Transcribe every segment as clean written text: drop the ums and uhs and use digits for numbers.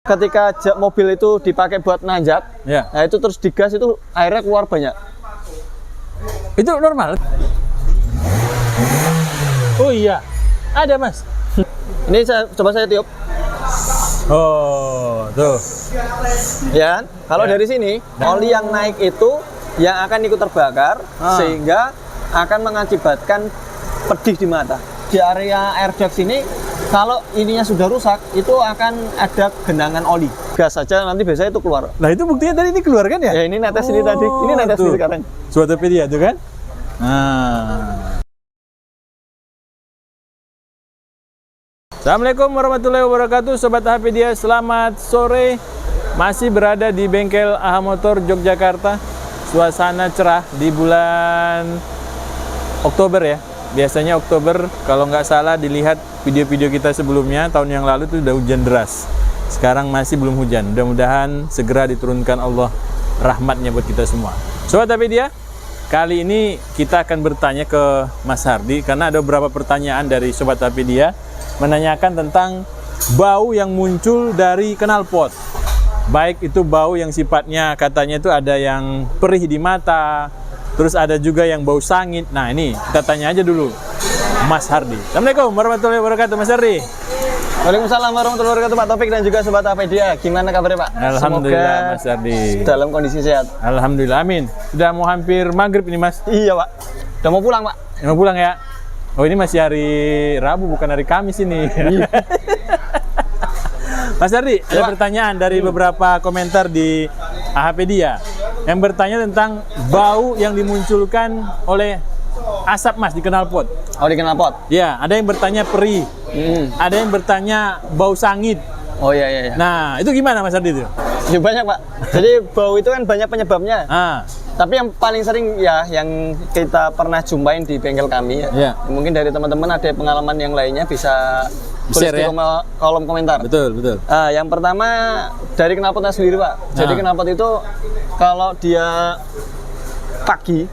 Ketika mobil itu dipakai buat nanjak, Ya. nah itu terus digas itu airnya keluar banyak. Itu normal. Oh iya, ada mas. Ini coba saya tiup. Oh, tuh. Ya, kalau Ya. dari sini oli yang naik itu yang akan ikut terbakar sehingga akan mengakibatkan pedih di mata. Di area air duct sini kalau ininya sudah rusak itu akan ada genangan oli. Gas saja nanti biasanya itu keluar. Nah itu buktinya tadi ini keluar kan ya? Ya ini netes ini tadi. Ini netes tuh. ini sekarang. Suatopedia tuh kan? Nah. Assalamualaikum warahmatullahi wabarakatuh, Sobat AHpedia, selamat sore. Masih berada di bengkel AH Motor Yogyakarta. Suasana cerah di bulan Oktober ya. Biasanya Oktober, kalau nggak salah dilihat video-video kita sebelumnya, tahun yang lalu itu udah hujan deras. Sekarang masih belum hujan. Mudah-mudahan segera diturunkan Allah rahmatnya buat kita semua. Sobat AHpedia, kali ini kita akan bertanya ke Mas Hardi karena ada beberapa pertanyaan dari Sobat AHpedia menanyakan tentang bau yang muncul dari knalpot. Baik itu bau yang sifatnya katanya itu ada yang perih di mata, terus ada juga yang bau sangit. Nah ini kita tanya aja dulu Mas Hardi. Assalamualaikum warahmatullahi wabarakatuh Mas Hardi. Waalaikumsalam warahmatullahi wabarakatuh Pak Taufik dan juga Sobat AHpedia. Gimana kabarnya Pak? Alhamdulillah Semoga Mas Hardi dalam kondisi sehat. Alhamdulillah, amin. Sudah mau hampir maghrib ini Mas. Iya Pak. Udah mau pulang Pak. Mau pulang ya? Oh ini masih hari Rabu bukan hari Kamis ini. Mas Hardi, ada pertanyaan dari beberapa komentar di AHpedia yang bertanya tentang bau yang dimunculkan oleh asap Mas di knalpot. Oh di knalpot? Ya, ada yang bertanya perih, ada yang bertanya bau sangit. Oh iya iya. Nah, itu gimana Mas Hardi itu? Ya banyak Pak. Jadi bau itu kan banyak penyebabnya. Tapi yang paling sering ya yang kita pernah jumpain di bengkel kami ya. Mungkin dari teman-teman ada pengalaman yang lainnya bisa tulis di kolom komentar. Betul, betul. Yang pertama dari knalpotnya sendiri Pak. Jadi knalpot itu kalau dia pagi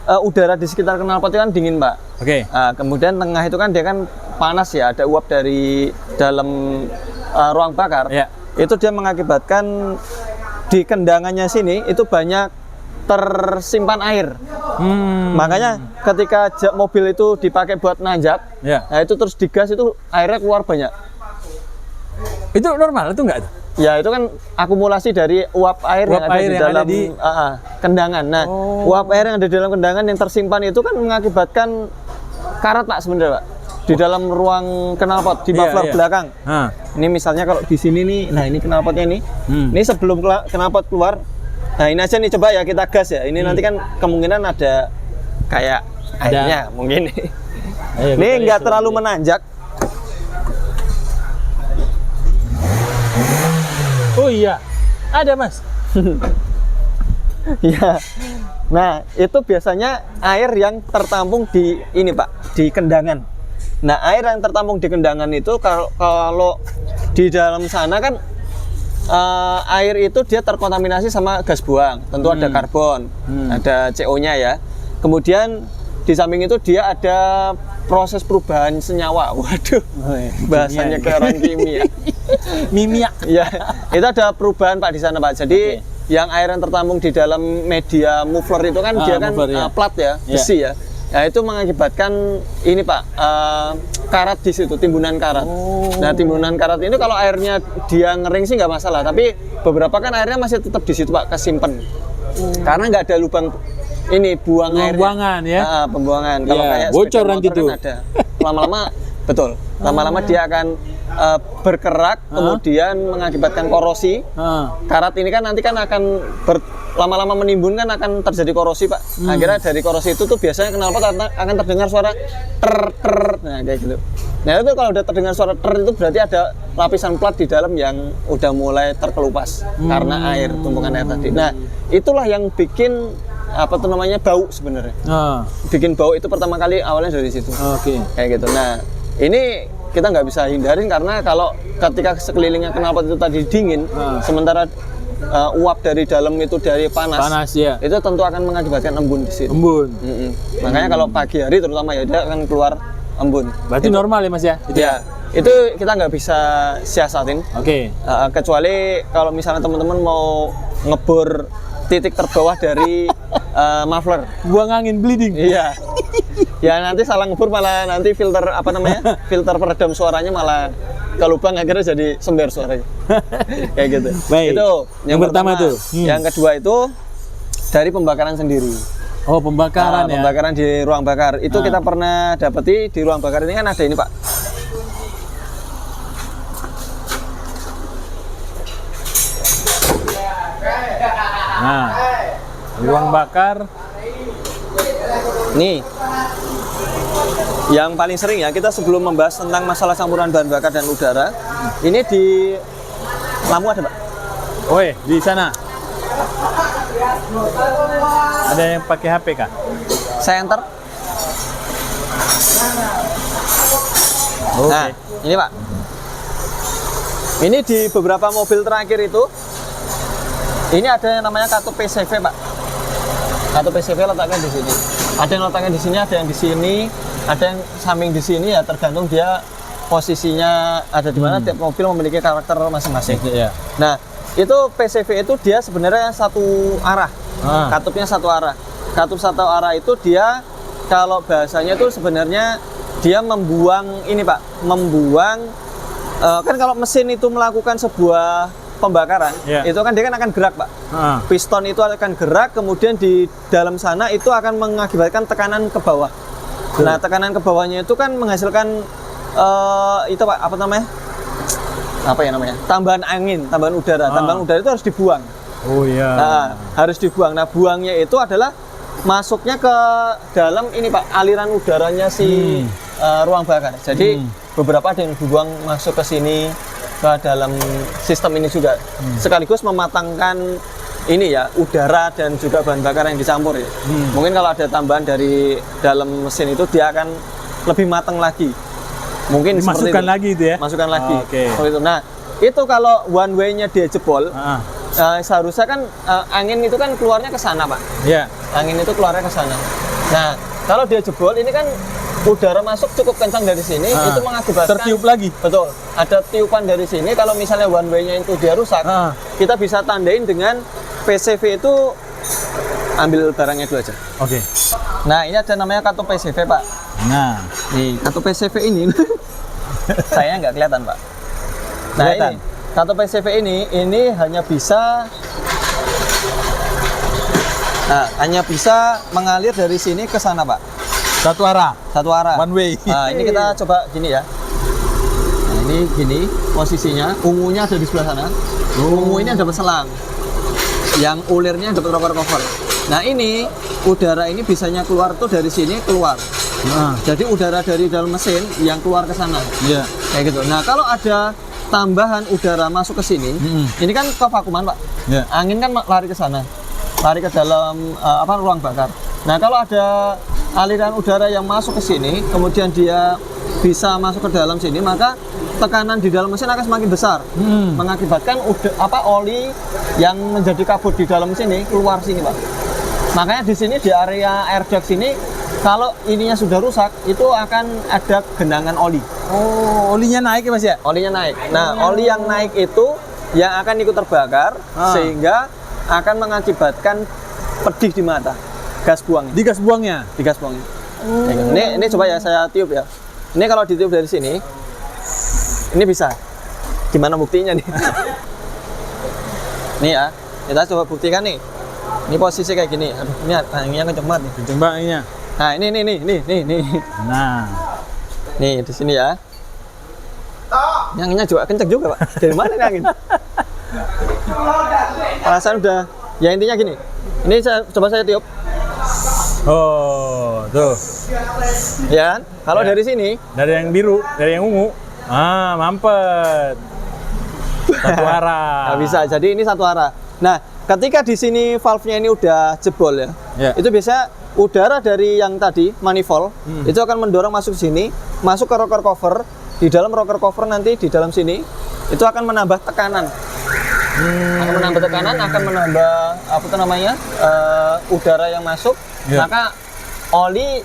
udara di sekitar knalpot itu kan dingin Pak. Oke. Kemudian tengah itu kan dia kan panas ya, ada uap dari dalam ruang bakar. Itu dia mengakibatkan di kendangannya sini itu banyak tersimpan air. Makanya ketika mobil itu dipakai buat nanjak, nah itu terus digas itu airnya keluar banyak. Itu normal itu enggak? Ya itu kan akumulasi dari uap air yang ada di dalam kendangan. Nah, uap air yang ada di dalam kendangan yang tersimpan itu kan mengakibatkan karat Pak sebenarnya Pak. Di dalam ruang knalpot di muffler belakang. Ini misalnya kalau di sini nih, nah ini knalpotnya nih. Ini sebelum knalpot keluar. Nah ini aja nih coba ya kita gas ya. Ini nanti kan kemungkinan ada kayak airnya mungkin. Ini nggak terlalu menanjak. Oh iya, ada Mas. Ya. Nah itu biasanya air yang tertampung di ini Pak, di kendangan. Nah air yang tertampung di kendangan itu kalau di dalam sana kan air itu dia terkontaminasi sama gas buang, tentu ada karbon, ada CO-nya ya. Kemudian di samping itu dia ada proses perubahan senyawa. Waduh, bahasanya kayak orang kimia. Mimia. Ya, itu ada perubahan Pak di sana Pak. Jadi yang air yang tertampung di dalam media muffler itu kan dia kan plat ya, besi ya. Nah itu mengakibatkan ini Pak, karat di situ, timbunan karat. Nah timbunan karat ini kalau airnya dia ngering sih nggak masalah, tapi beberapa kan airnya masih tetap di situ Pak, kesimpan. Karena nggak ada lubang ini buang airnya. Pembuangan ya? Pembuangan. Kalau kayak bocor nanti tuh. Kan ada. Lama-lama betul. Lama-lama dia akan berkerak, kemudian mengakibatkan korosi. Karat ini kan nanti kan akan lama-lama menimbun kan akan terjadi korosi Pak. Akhirnya dari korosi itu tuh biasanya knalpot akan terdengar suara ter. Nah kayak gitu. Nah itu kalau udah terdengar suara ter itu berarti ada lapisan plat di dalam yang udah mulai terkelupas karena air, tumpukan air tadi. Nah itulah yang bikin apa tuh namanya bau sebenarnya. Bikin bau itu pertama kali awalnya dari situ. Kayak gitu. Nah ini kita nggak bisa hindarin karena kalau ketika sekelilingnya knalpot itu tadi dingin, sementara uap dari dalam itu dari panas ya. Itu tentu akan mengakibatkan embun di situ. Embun. Makanya kalau pagi hari terutama ya dia akan keluar embun. Berarti itu normal ya Mas ya? Ya. itu kita nggak bisa siasatin. Oke. Kecuali kalau misalnya teman-teman mau ngebor titik terbawah dari muffler. Buang angin bleeding. Iya. Ya nanti salah ngebor malah nanti filter apa namanya? Filter peredam suaranya malah ke lubang akhirnya jadi sember suaranya. Kayak gitu. Baik. Itu yang pertama tuh. Yang kedua itu dari pembakaran sendiri. Oh, pembakaran ya. Pembakaran di ruang bakar. Itu kita pernah dapeti di ruang bakar ini kan ada ini, Pak. Nah, ruang bakar. Nih, yang paling sering ya kita sebelum membahas tentang masalah campuran bahan bakar dan udara, ini di lampu ada, Pak. Woi, di sana. Ada yang pakai HP kah? Saya enter. Oke. Nah, ini Pak. Ini di beberapa mobil terakhir itu, ini ada yang namanya katup PCV, Pak. Katup PCV letakkan di sini. Ada yang letakkan di sini, ada yang di sini, ada yang samping di sini ya, tergantung dia posisinya ada di mana. Tiap mobil memiliki karakter masing-masing. Iya. Nah, itu PCV itu dia sebenarnya satu arah. Katupnya satu arah. Katup satu arah itu dia kalau bahasanya itu sebenarnya dia membuang ini, Pak, membuang kan kalau mesin itu melakukan sebuah pembakaran, itu kan dia kan akan gerak, Pak. Piston itu akan gerak, kemudian di dalam sana itu akan mengakibatkan tekanan ke bawah. Nah, tekanan ke bawahnya itu kan menghasilkan itu, Pak, apa namanya? Apa ya namanya? Tambahan angin, tambahan udara. Tambahan udara itu harus dibuang. Oh iya. Nah, harus dibuang. Nah, buangnya itu adalah masuknya ke dalam ini, Pak, aliran udaranya si ruang bakar. Jadi beberapa ada yang dibuang masuk ke sini, ke dalam sistem ini juga. Sekaligus mematangkan ini ya, udara dan juga bahan bakar yang dicampur ya. Mungkin kalau ada tambahan dari dalam mesin itu dia akan lebih matang lagi. Mungkin dimasukkan lagi itu ya. Masukkan lagi. Oke. Itu. Nah, itu kalau one way-nya dia jebol, seharusnya kan angin itu kan keluarnya ke sana, Pak. Iya. Angin itu keluarnya ke sana. Nah, kalau dia jebol ini kan udara masuk cukup kencang dari sini, itu mengakibatkan tertiup lagi. Betul. Ada tiupan dari sini. Kalau misalnya one way-nya itu dia rusak, kita bisa tandain dengan PCV itu. Ambil barangnya dulu aja. Oke. Nah, ini ada namanya katup PCV, Pak. Nah, Nih, katup PCV ini saya nggak kelihatan, Pak. Nah, Kelihatan. ini katup PCV ini hanya bisa hanya bisa mengalir dari sini ke sana, Pak. satu arah. Satu arah. One way. Nah, ini kita coba gini ya. Nah, ini gini posisinya. Ungunya ada di sebelah sana. Ungu ini ada berselang. Yang ulirnya dapat rocker cover. Nah, ini udara ini bisanya keluar tuh dari sini keluar. Jadi udara dari dalam mesin yang keluar ke sana. Iya. Kayak gitu. Nah, kalau ada tambahan udara masuk ke sini, ini kan kevakuman, Pak. Iya. Angin kan lari ke sana, lari ke dalam ruang bakar. Nah, kalau ada aliran udara yang masuk ke sini, kemudian dia bisa masuk ke dalam sini, maka tekanan di dalam mesin akan semakin besar, mengakibatkan oli yang menjadi kabut di dalam sini keluar sini, Pak. Makanya di sini di area air duct sini, kalau ininya sudah rusak, itu akan ada genangan oli. Oh, olinya naik ya, Mas ya? Olinya naik. Nah, oli yang naik itu yang akan ikut terbakar, sehingga akan mengakibatkan pedih di mata. Gas buang. Di gas buangnya? Di gas buangnya. Ini coba ya saya tiup ya. Ini kalau ditiup dari sini, ini bisa. Gimana buktinya nih? Nih ya, kita coba buktikan nih. Ini posisi kayak gini. Aduh, ini anginnya kenceng banget nih. Kenceng banget anginnya. Nah, ini. Nah. Nih, di sini ya. Ini anginnya juga kenceng juga, Pak. Dari mana ini angin? Perasaan udah, ya intinya gini. Ini coba saya tiup. Oh, tuh. Ya kan? Kalau Ya. dari sini, Dari yang biru, dari yang ungu. Mampet. Satu arah. nggak bisa. Jadi ini satu arah. Nah, ketika di sini valve-nya ini udah jebol ya, itu biasa udara dari yang tadi manifold itu akan mendorong masuk sini, masuk ke rocker cover. Di dalam rocker cover nanti di dalam sini itu akan menambah tekanan. Akan menambah tekanan, akan menambah apa itu namanya udara yang masuk. Maka oli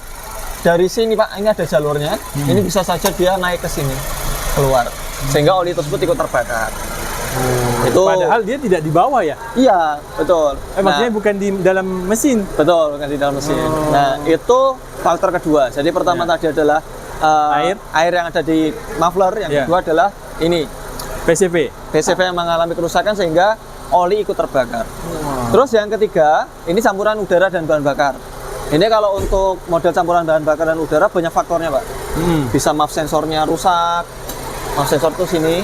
dari sini, Pak, ini ada jalurnya. Ini bisa saja dia naik ke sini, ke keluar, sehingga oli tersebut ikut terbakar. Itu Padahal dia tidak di bawah ya? iya, betul. Maksudnya bukan di dalam mesin? Betul, bukan di dalam mesin. Nah, itu faktor kedua. Jadi pertama tadi adalah air yang ada di muffler, yang kedua adalah ini PCV yang mengalami kerusakan sehingga oli ikut terbakar. Terus yang ketiga, ini campuran udara dan bahan bakar. Ini kalau untuk model campuran bahan bakar dan udara banyak faktornya, Pak. Bisa MAF sensornya rusak, MAF sensor itu sini.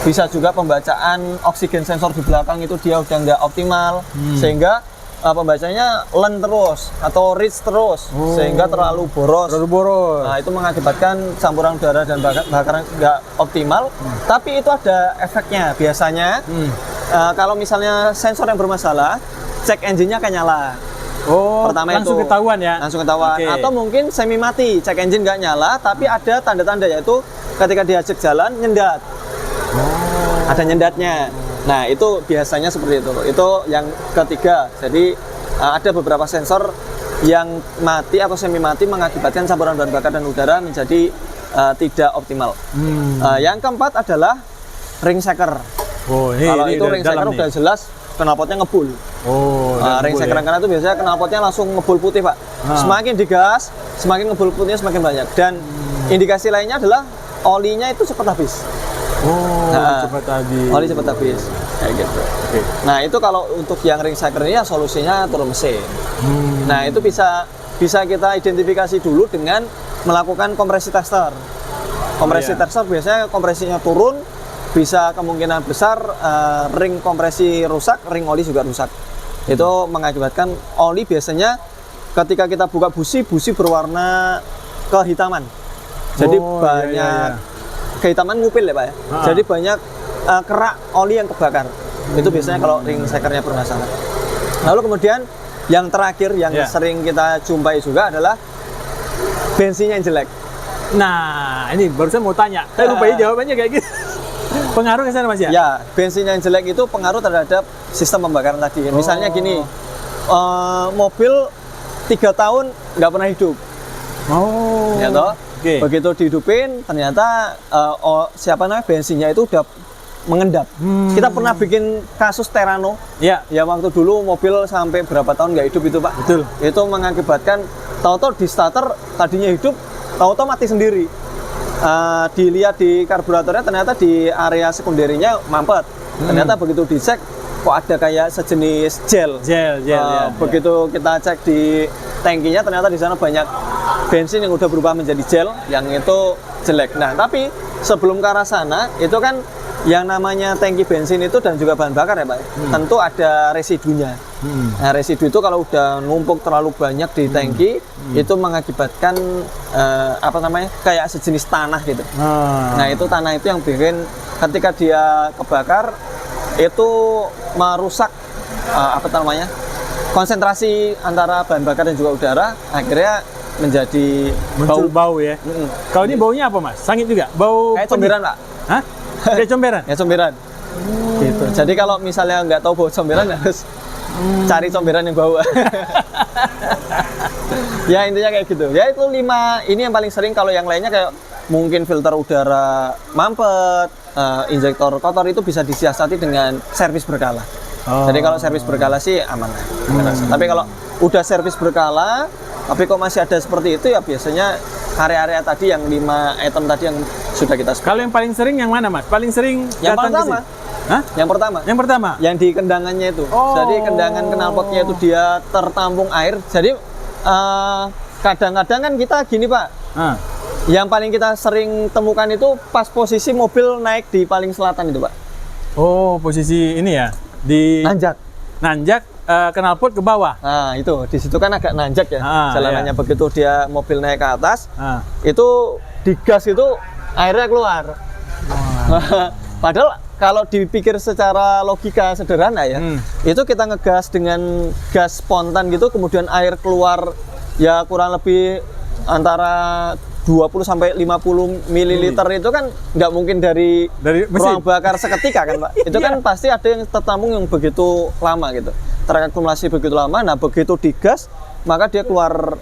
Bisa juga pembacaan oksigen sensor di belakang itu dia udah nggak optimal, sehingga pembacanya len terus atau reach terus, sehingga terlalu boros. Nah, itu mengakibatkan campuran udara dan bakaran nggak optimal. Tapi itu ada efeknya. Biasanya kalau misalnya sensor yang bermasalah, cek engine-nya akan nyala. Pertama langsung itu ketahuan ya? Langsung ketahuan. Atau mungkin semi mati, cek engine nggak nyala, tapi ada tanda-tanda, yaitu ketika diajak jalan nyendat. Ada nyendatnya. Nah, itu biasanya seperti itu. Itu yang ketiga. Jadi ada beberapa sensor yang mati atau semi mati mengakibatkan campuran bahan bakar dan udara menjadi tidak optimal. Yang keempat adalah ring shaker. Kalau itu ring shaker udah jelas knalpotnya ngebul. Ring shaker karena itu biasanya knalpotnya langsung ngebul putih, Pak. Semakin digas, semakin ngebul putihnya semakin banyak. Dan indikasi lainnya adalah olinya itu cepat habis. Cepat habis. Oli cepat habis, kayak gitu. Nah, itu kalau untuk yang ring shaker ini ya solusinya turun mesin. Nah, itu bisa kita identifikasi dulu dengan melakukan kompresi tester. Kompresi tester biasanya kompresinya turun, bisa kemungkinan besar ring kompresi rusak, ring oli juga rusak. Itu mengakibatkan oli biasanya ketika kita buka busi berwarna kehitaman. Jadi banyak kehitaman ngupil ya, Pak ya. Jadi banyak kerak oli yang kebakar. Itu biasanya kalau ring shakernya bermasalah. Lalu kemudian yang terakhir yang sering kita jumpai juga adalah bensinnya yang jelek. Nah, ini barusan mau tanya. Saya lupa jawabannya kayak gitu. Pengaruh ke sana, Mas ya? Ya, bensin yang jelek itu pengaruh terhadap sistem pembakaran tadi. Misalnya gini, mobil 3 tahun nggak pernah hidup. Ya toh? Begitu dihidupin, ternyata bensinnya itu udah mengendap. Kita pernah bikin kasus Terrano. Ya, waktu dulu mobil sampai berapa tahun nggak hidup itu, Pak. Betul. Itu mengakibatkan tahu-tahu di starter tadinya hidup, tahu-tahu mati sendiri. Dilihat di karburatornya, ternyata di area sekunderinya mampet. Ternyata begitu dicek, kok ada kayak sejenis gel. Begitu kita cek di tangkinya, ternyata di sana banyak bensin yang udah berubah menjadi gel, yang itu jelek. Nah, tapi sebelum ke arah sana, itu kan yang namanya tangki bensin itu dan juga bahan bakar ya, Pak. Tentu ada residunya. Nah, residu itu kalau udah numpuk terlalu banyak di tangki, itu mengakibatkan kayak sejenis tanah gitu. Nah, itu tanah itu yang bikin ketika dia kebakar itu merusak konsentrasi antara bahan bakar dan juga udara, akhirnya menjadi muncul bau ya. Kalau ini baunya apa, Mas? Sangit juga? Bau kayak comberan, Pak. Hah? Kayak comberan? Ya, comberan. Gitu. Jadi kalau misalnya nggak tahu bau comberan, harus cari comberan yang bau. Ya, intinya kayak gitu. Ya, itu 5 ini yang paling sering. Kalau yang lainnya kayak mungkin filter udara mampet, injektor kotor, itu bisa disiasati dengan servis berkala. Jadi kalau servis berkala sih aman. Tapi kalau udah servis berkala, tapi kok masih ada seperti itu, ya biasanya area-area tadi yang 5 item tadi yang sudah kita sebut. Kalau yang paling sering yang mana, Mas? Paling sering yang datang pertama. Hah? Yang pertama. Yang pertama? Yang di kendangannya itu. Jadi kendangan knalpotnya itu dia tertampung air. Jadi kadang-kadang kan kita gini, Pak. Yang paling kita sering temukan itu pas posisi mobil naik di paling selatan itu, Pak. Posisi ini ya? Di nanjak knalpot ke bawah. Nah, itu di situ kan agak nanjak ya jalanannya. Begitu dia mobil naik ke atas, itu digas itu airnya keluar. Padahal kalau dipikir secara logika sederhana ya, itu kita ngegas dengan gas spontan gitu, kemudian air keluar ya kurang lebih antara 20 sampai 50 ml itu kan nggak mungkin dari ruang bakar seketika kan, Pak. Itu kan pasti ada yang tertampung yang begitu lama gitu, terakumulasi begitu lama. Nah, begitu digas maka dia keluar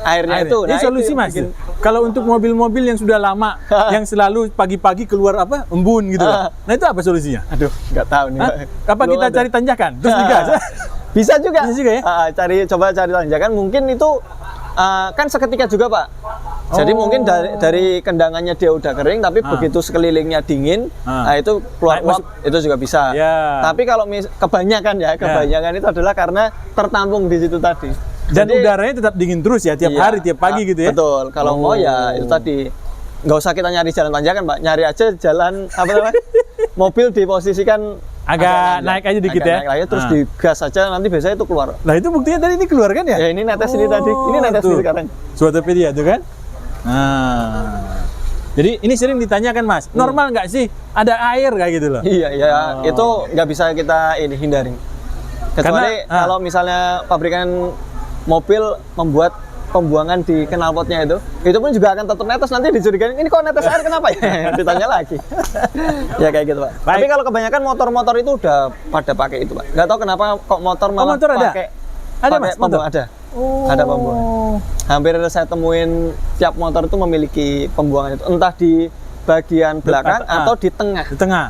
airnya itu. Ini solusi yang Mas. bikin- Kalau untuk mobil-mobil yang sudah lama, yang selalu pagi-pagi keluar embun gitu loh. Nah itu apa solusinya? Aduh, nggak tahu nih. Hah? Pak. Apa Belum kita ada. cari tanjakan terus digas? Bisa juga. Bisa juga ya? Coba cari tanjakan. Mungkin itu kan seketika juga Pak. Jadi Oh. mungkin dari kendangannya dia udah kering, tapi begitu sekelilingnya dingin, itu keluar Nah, uap, itu juga bisa. Ya. Tapi kalau kebanyakan itu adalah karena tertampung di situ tadi. Dan Jadi, udaranya tetap dingin terus ya tiap iya, hari, tiap pagi gitu ya? Betul. Kalau mau ya itu tadi. Nggak usah kita nyari jalan tanjakan, Pak. Nyari aja jalan apa namanya? Mobil diposisikan Agak naik aja dikit ya? Naik aja, terus digas aja, nanti biasanya itu keluar. Nah itu buktinya tadi ini keluar kan ya? Ya ini netes ini tadi. Ini netes tuh. ini sekarang. Suatopedia tuh kan? Nah, jadi ini sering ditanyakan Mas, normal nggak sih ada air kayak gitu loh? Iya, itu nggak bisa kita hindari. Kecuali Karena, kalau misalnya pabrikan mobil membuat pembuangan di knalpotnya itu pun juga akan tetap netes, nanti dicurigain ini kok netes air kenapa ya? Ditanya lagi. Ya kayak gitu Pak. Baik. Tapi kalau kebanyakan motor-motor itu udah pada pakai itu Pak. Nggak tahu kenapa kok motor malah motor ada? pakai Ada, pakai Mas, motor? pembuang. Ada pembuangan. Hampir saya temuin tiap motor itu memiliki pembuangan itu, entah di bagian belakang atau di tengah. Di tengah.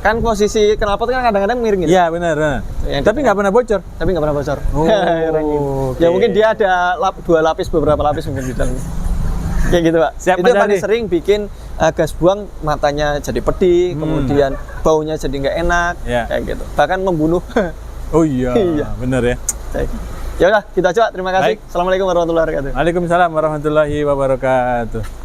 Kan posisi knalpot kan kadang-kadang miring gitu. Iya benar. Yang Tapi nggak pernah bocor. Tapi nggak pernah bocor. Oh, Orang gitu. oke. Ya mungkin dia ada beberapa lapis mungkin di dalam. Kayak gitu Pak. Siap, Itu Mas yang paling Adi. sering bikin gas buang matanya jadi pedih, kemudian baunya jadi nggak enak, Ya. kayak gitu. Bahkan membunuh. Oh iya, Iya. benar ya. Ya udah, kita coba. Terima kasih. Baik. Assalamualaikum warahmatullahi wabarakatuh. Waalaikumsalam warahmatullahi wabarakatuh.